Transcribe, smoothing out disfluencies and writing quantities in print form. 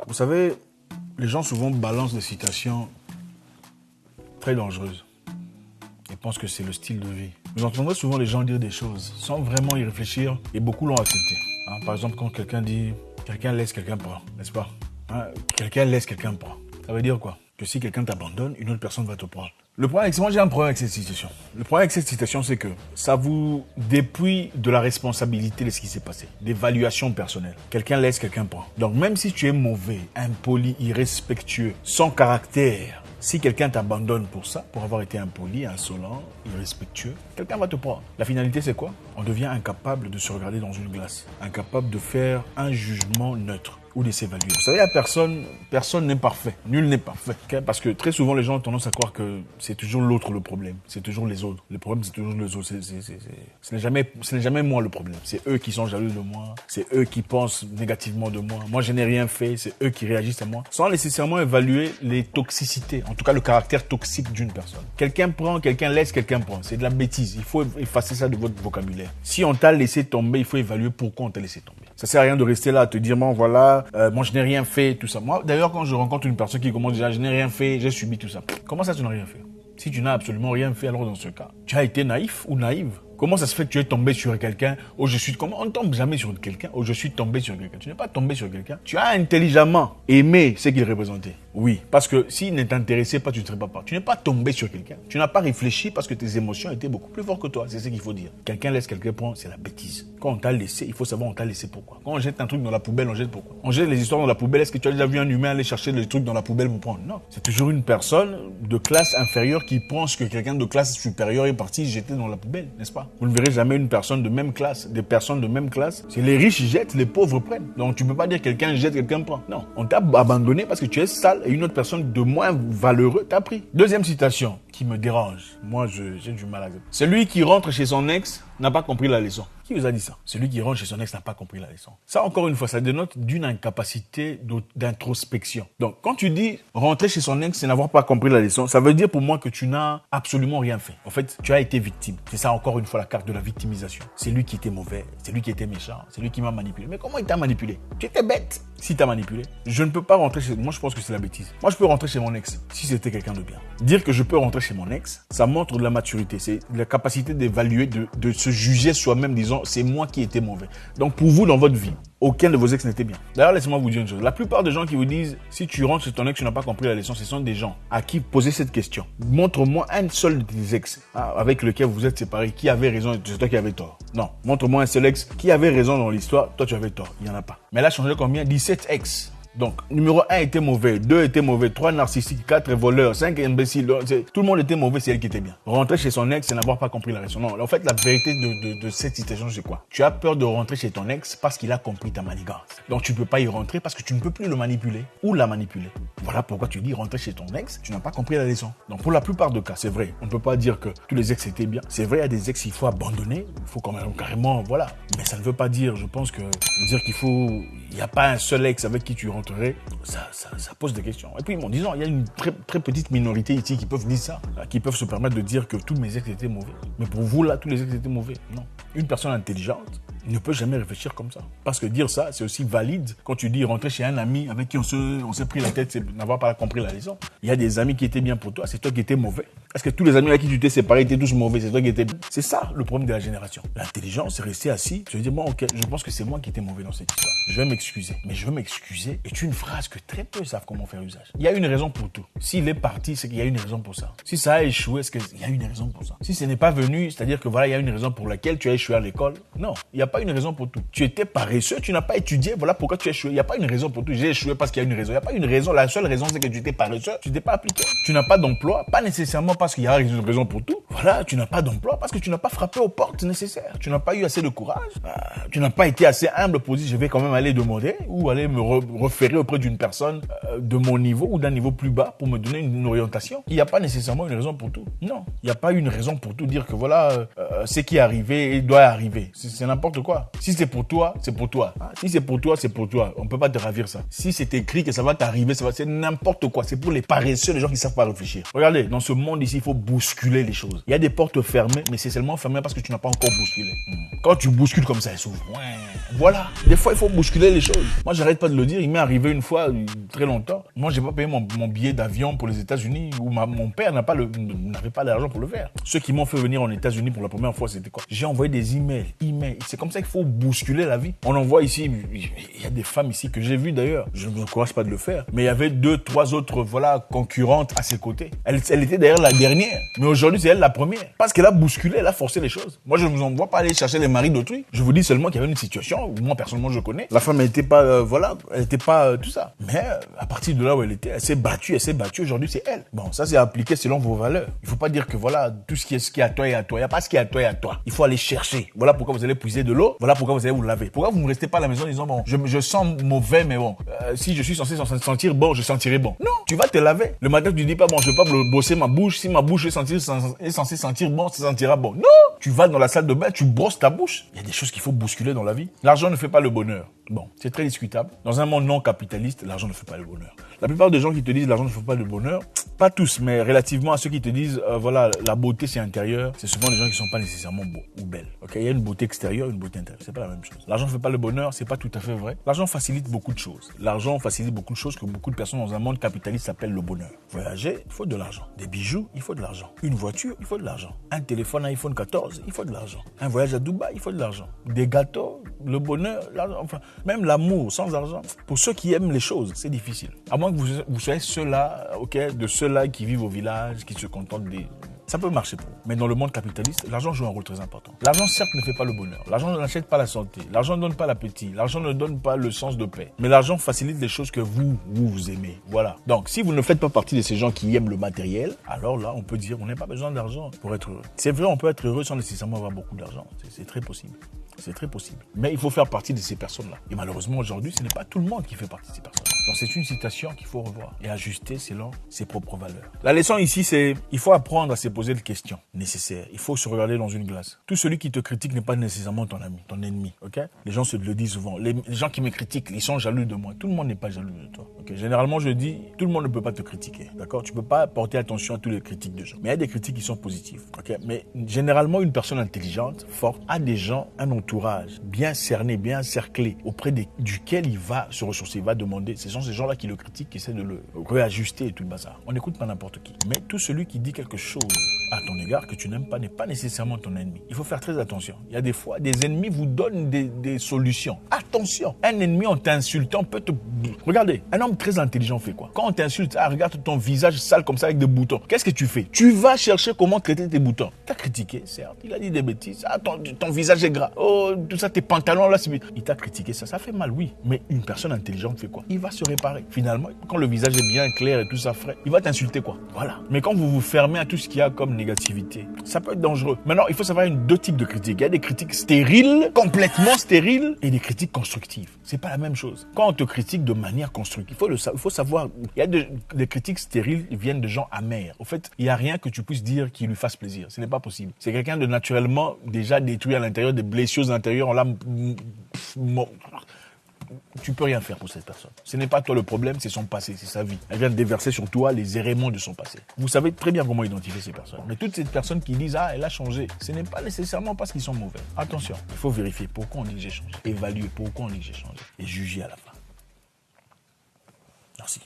Vous savez, les gens souvent balancent des citations très dangereuses. Ils pensent que c'est le style de vie. Vous entendrez souvent les gens dire des choses sans vraiment y réfléchir et beaucoup l'ont accepté. Par exemple, quand quelqu'un dit « quelqu'un laisse, quelqu'un prend », n'est-ce pas? Quelqu'un laisse, quelqu'un prend. Ça veut dire quoi? Que si quelqu'un t'abandonne, une autre personne va te prendre. Le problème, c'est que moi j'ai un problème avec cette citation. Le problème avec cette citation, c'est que ça vous dépouille de la responsabilité de ce qui s'est passé, d'évaluation personnelle. Quelqu'un laisse, quelqu'un prend. Donc même si tu es mauvais, impoli, irrespectueux, sans caractère, si quelqu'un t'abandonne pour ça, pour avoir été impoli, insolent, irrespectueux, quelqu'un va te prendre. La finalité, c'est quoi? On devient incapable de se regarder dans une glace, incapable de faire un jugement neutre ou de s'évaluer. Vous savez, personne n'est parfait. Nul n'est parfait. Okay? Parce que très souvent, les gens ont tendance à croire que c'est toujours l'autre le problème. C'est toujours les autres. Le problème, c'est toujours les autres. Ce n'est jamais moi le problème. C'est eux qui sont jaloux de moi. C'est eux qui pensent négativement de moi. Moi, je n'ai rien fait. C'est eux qui réagissent à moi. Sans nécessairement évaluer les toxicités. En tout cas, le caractère toxique d'une personne. Quelqu'un prend, quelqu'un laisse, quelqu'un prend. C'est de la bêtise. Il faut effacer ça de votre vocabulaire. Si on t'a laissé tomber, il faut évaluer pourquoi on t'a laissé tomber. Ça sert à rien de rester là à te dire, bon, voilà, moi je n'ai rien fait, tout ça. Moi, d'ailleurs, quand je rencontre une personne qui commence déjà, je n'ai rien fait, j'ai subi tout ça. Comment ça, tu n'as rien fait? Si tu n'as absolument rien fait, alors dans ce cas, tu as été naïf ou naïve? Comment ça se fait que tu es tombé sur quelqu'un? On ne tombe jamais sur quelqu'un. Je suis tombé sur quelqu'un. Tu n'es pas tombé sur quelqu'un. Tu as intelligemment aimé ce qu'il représentait. Oui, parce que s'il ne t'intéressait pas, tu ne serais pas parti. Tu n'es pas tombé sur quelqu'un. Tu n'as pas réfléchi parce que tes émotions étaient beaucoup plus fortes que toi. C'est ce qu'il faut dire. Quelqu'un laisse, quelqu'un prend, c'est la bêtise. Quand on t'a laissé, il faut savoir on t'a laissé pourquoi. Quand on jette un truc dans la poubelle, on jette pourquoi. On jette les histoires dans la poubelle. Est-ce que tu as déjà vu un humain aller chercher les trucs dans la poubelle pour prendre? Non. C'est toujours une personne de classe inférieure qui pense que quelqu'un de classe supérieure est parti jeter dans la poubelle, n'est-ce pas? Vous ne verrez jamais une personne de même classe, des personnes de même classe. C'est les riches jettent, les pauvres prennent. Donc tu ne peux pas dire quelqu'un jette, quelqu'un prend. Non. On t'a abandonné parce que tu es sale et une autre personne de moins valeureux t'a pris. Deuxième citation qui me dérange. Moi, j'ai du mal à... Celui qui rentre chez son ex n'a pas compris la leçon. Qui vous a dit ça? Celui qui rentre chez son ex n'a pas compris la leçon. Ça, encore une fois, ça dénote d'une incapacité d'introspection. Donc, quand tu dis rentrer chez son ex, c'est n'avoir pas compris la leçon, ça veut dire pour moi que tu n'as absolument rien fait. En fait, tu as été victime. C'est ça, encore une fois, la carte de la victimisation. C'est lui qui était mauvais, c'est lui qui était méchant, c'est lui qui m'a manipulé. Mais comment il t'a manipulé? Tu étais bête. Si t'as manipulé, je ne peux pas rentrer chez... Moi, je pense que c'est la bêtise. Moi, je peux rentrer chez mon ex si c'était quelqu'un de bien. Dire que je peux rentrer chez mon ex, ça montre de la maturité. C'est la capacité d'évaluer, de se juger soi-même, disant, c'est moi qui étais mauvais. Donc, pour vous, dans votre vie, aucun de vos ex n'était bien. D'ailleurs, laissez-moi vous dire une chose. La plupart des gens qui vous disent, si tu rentres chez ton ex, tu n'as pas compris la leçon, ce sont des gens à qui poser cette question. Montre-moi un seul de tes ex avec lequel vous êtes séparés, qui avait raison et c'est toi qui avais tort. Non. Montre-moi un seul ex qui avait raison dans l'histoire, toi tu avais tort. Il n'y en a pas. Mais là, changé combien? 17 ex. Donc, numéro 1 était mauvais, 2 était mauvais, 3 narcissiques, 4 voleurs, 5 imbéciles. Tout le monde était mauvais, c'est elle qui était bien. Rentrer chez son ex, c'est n'avoir pas compris la leçon. Non, en fait, la vérité de cette citation, c'est quoi? Tu as peur de rentrer chez ton ex parce qu'il a compris ta manigance. Donc, tu ne peux pas y rentrer parce que tu ne peux plus le manipuler ou la manipuler. Voilà pourquoi tu dis rentrer chez ton ex, tu n'as pas compris la leçon. Donc, pour la plupart des cas, c'est vrai. On ne peut pas dire que tous les ex étaient bien. C'est vrai, il y a des ex qu'il faut abandonner. Il faut quand même carrément, voilà. Mais ça ne veut pas dire, je pense que, dire qu'il faut, il n'y a pas un seul ex avec qui tu rentrerais. Ça pose des questions. Et puis, en disant, il y a une très petite minorité ici qui peuvent dire ça, qui peuvent se permettre de dire que tous mes ex étaient mauvais. Mais pour vous, là, tous les ex étaient mauvais. Non. Une personne intelligente ne peut jamais réfléchir comme ça. Parce que dire ça, c'est aussi valide quand tu dis rentrer chez un ami avec qui on s'est pris la tête, c'est n'avoir pas compris la leçon. Il y a des amis qui étaient bien pour toi, c'est toi qui étais mauvais. Est-ce que tous les amis avec qui tu t'es séparé étaient tous mauvais? C'est toi qui étais bien. C'est ça le problème de la génération. L'intelligence, c'est rester assis. Je dis, bon, ok, je pense que c'est moi qui étais mauvais dans cette histoire. Je vais m'excuser. Mais je vais m'excuser est une phrase que très peu savent comment faire usage. Il y a une raison pour tout. S'il est parti, c'est qu'il y a une raison pour ça. Si ça a échoué, c'est qu'il y a une raison pour ça. Si ce n'est pas venu, c'est-à-dire que voilà, il y a une raison pour laquelle tu as échoué à l'école. Non, il n'y a pas une raison pour tout. Tu étais paresseux, tu n'as pas étudié, voilà pourquoi tu as échoué. Il n'y a pas une raison pour tout. J'ai échoué parce qu'il y a une raison. Il n'y a pas une raison. La seule raison, c'est que tu étais paresseux, tu n'étais pas appliqué. Tu n'as pas d'emploi, pas nécessairement parce qu'il y a une raison pour tout. Voilà, tu n'as pas d'emploi parce que tu n'as pas frappé aux portes nécessaires. Tu n'as pas eu assez de courage. Tu n'as pas été assez humble pour dire je vais quand même aller demander ou aller me référer auprès d'une personne de mon niveau ou d'un niveau plus bas pour me donner une orientation. Il n'y a pas nécessairement une raison pour tout. Non, il n'y a pas une raison pour tout. Dire que voilà, ce qui est arrivé, il doit arriver. C'est n'importe quoi. Si c'est pour toi, c'est pour toi. Si c'est pour toi, c'est pour toi. On ne peut pas te ravir ça. Si c'est écrit que ça va t'arriver, c'est n'importe quoi. C'est pour les paresseux, les gens qui ne savent pas réfléchir. Regardez, dans ce monde ici, il faut bousculer les choses. Il y a des portes fermées, mais c'est seulement fermé parce que tu n'as pas encore bousculé. Quand tu bouscules comme ça, elles s'ouvrent. Ouais. Voilà. Des fois, il faut bousculer les choses. Moi, j'arrête pas de le dire. Il m'est arrivé une fois, très longtemps. Moi, j'ai pas payé mon billet d'avion pour les États-Unis où mon père n'avait pas l'argent pour le faire. Ceux qui m'ont fait venir en États-Unis pour la première fois, c'était quoi? J'ai envoyé des emails. C'est comme ça qu'il faut bousculer la vie. On envoie ici, il y a des femmes ici que j'ai vues d'ailleurs. Je ne vous encourage pas de le faire. Mais il y avait 2, 3 autres, concurrentes à ses côtés. Elle était d'ailleurs la dernière. Mais aujourd'hui, c'est elle la première. Parce qu'elle a bousculé, elle a forcé les choses. Moi, je ne vous envoie pas aller chercher les maris d'autrui. Je vous dis seulement qu'il y avait une situation où moi, personnellement, je connais. La femme, elle n'était pas, elle n'était pas tout ça. Mais à partir de là où elle était, elle s'est battue. Aujourd'hui, c'est elle. Bon, ça, c'est appliqué selon vos valeurs. Il ne faut pas dire que voilà, tout ce qui est à toi et à toi. Il n'y a pas ce qui est à toi et à toi. Il faut aller chercher. Voilà pourquoi vous allez puiser de l'eau. Voilà pourquoi vous allez vous laver. Pourquoi vous ne restez pas à la maison en disant, bon, je sens mauvais, mais bon, si je suis censé sentir bon, je sentirai bon. Non, tu vas te laver. Le matin, tu dis pas, bon, je vais pas bosser ma bouche. Si ma bouche est censée sentir bon, ça sentira bon. Non, tu vas dans la salle de bain, tu brosses ta bouche. Il y a des choses qu'il faut bousculer dans la vie. L'argent ne fait pas le bonheur. Bon, c'est très discutable. Dans un monde non capitaliste, l'argent ne fait pas le bonheur. La plupart des gens qui te disent l'argent ne fait pas le bonheur, pas tous, mais relativement à ceux qui te disent voilà, la beauté c'est intérieur, c'est souvent des gens qui sont pas nécessairement beaux ou belles. Ok, il y a une beauté extérieure, une beauté intérieure, c'est pas la même chose. L'argent ne fait pas le bonheur, c'est pas tout à fait vrai. L'argent facilite beaucoup de choses. L'argent facilite beaucoup de choses que beaucoup de personnes dans un monde capitaliste s'appellent le bonheur. Voyager, il faut de l'argent. Des bijoux, il faut de l'argent. Une voiture, il faut de l'argent. Un téléphone iPhone 14, il faut de l'argent. Un voyage à Dubaï, il faut de l'argent. Des gâteaux, le bonheur, l'argent, enfin, même l'amour sans argent. Pour ceux qui aiment les choses, c'est difficile. À moins que vous soyez ceux-là, ok, de ceux-là qui vivent au village, qui se contentent des... Ça peut marcher pour vous. Mais dans le monde capitaliste, l'argent joue un rôle très important. L'argent, certes, ne fait pas le bonheur. L'argent n'achète pas la santé. L'argent ne donne pas l'appétit. L'argent ne donne pas le sens de paix. Mais l'argent facilite les choses que vous aimez. Voilà. Donc, si vous ne faites pas partie de ces gens qui aiment le matériel, alors là, on peut dire qu'on n'a pas besoin d'argent pour être heureux. C'est vrai, on peut être heureux sans nécessairement avoir beaucoup d'argent. C'est très possible. C'est très possible. Mais il faut faire partie de ces personnes-là. Et malheureusement, aujourd'hui, ce n'est pas tout le monde qui fait partie de ces personnes-là. Donc, c'est une citation qu'il faut revoir et ajuster selon ses propres valeurs. La leçon ici, c'est il faut apprendre à se poser des questions nécessaires. Il faut se regarder dans une glace. Tout celui qui te critique n'est pas nécessairement ton ami, ton ennemi. Ok? Les gens se le disent souvent. Les gens qui me critiquent, ils sont jaloux de moi. Tout le monde n'est pas jaloux de toi. Ok? Généralement, je dis, tout le monde ne peut pas te critiquer. D'accord? Tu peux pas porter attention à toutes les critiques de gens. Mais il y a des critiques qui sont positives. Ok? Mais généralement, une personne intelligente, forte, a des gens, un entourage bien cerné, bien cerclé, auprès duquel il va se ressourcer, il va demander. Ce sont ces gens-là qui le critiquent, qui essaient de le réajuster et tout le bazar. On n'écoute pas n'importe qui. Mais tout celui qui dit quelque chose à ton égard que tu n'aimes pas n'est pas nécessairement ton ennemi. Il faut faire très attention. Il y a des fois, des ennemis vous donnent des solutions. Attention, un ennemi en t'insultant peut te... Regardez, un homme très intelligent fait quoi? Quand on t'insulte, regarde ton visage sale comme ça avec des boutons. Qu'est-ce que tu fais? Tu vas chercher comment traiter tes boutons. T'as critiqué, certes. Il a dit des bêtises. Ton visage est gras. Oh, tout ça, tes pantalons là, c'est... Il t'a critiqué, ça fait mal, oui. Mais une personne intelligente fait quoi? Il va se réparer. Finalement, quand le visage est bien clair et tout ça frais, il va t'insulter quoi? Voilà. Mais quand vous vous fermez à tout ce qu'il y a comme négativité, ça peut être dangereux. Maintenant, il faut savoir deux types de critiques. Il y a des critiques stériles, complètement stériles, et des critiques constructives. C'est pas la même chose. Quand on te critique de manière constructive, il faut savoir, il y a des critiques stériles qui viennent de gens amers. Au fait, il n'y a rien que tu puisses dire qui lui fasse plaisir. Ce n'est pas possible. C'est quelqu'un de naturellement déjà détruit à l'intérieur, des blessures intérieures, on l'a... Tu peux rien faire pour cette personne. Ce n'est pas toi le problème, c'est son passé, c'est sa vie. Elle vient de déverser sur toi les éléments de son passé. Vous savez très bien comment identifier ces personnes. Mais toutes ces personnes qui disent « Ah, elle a changé », ce n'est pas nécessairement parce qu'ils sont mauvais. Attention, il faut vérifier pourquoi on dit que j'ai changé. Évaluer pourquoi on dit que j'ai changé. Et juger à la fin. Merci.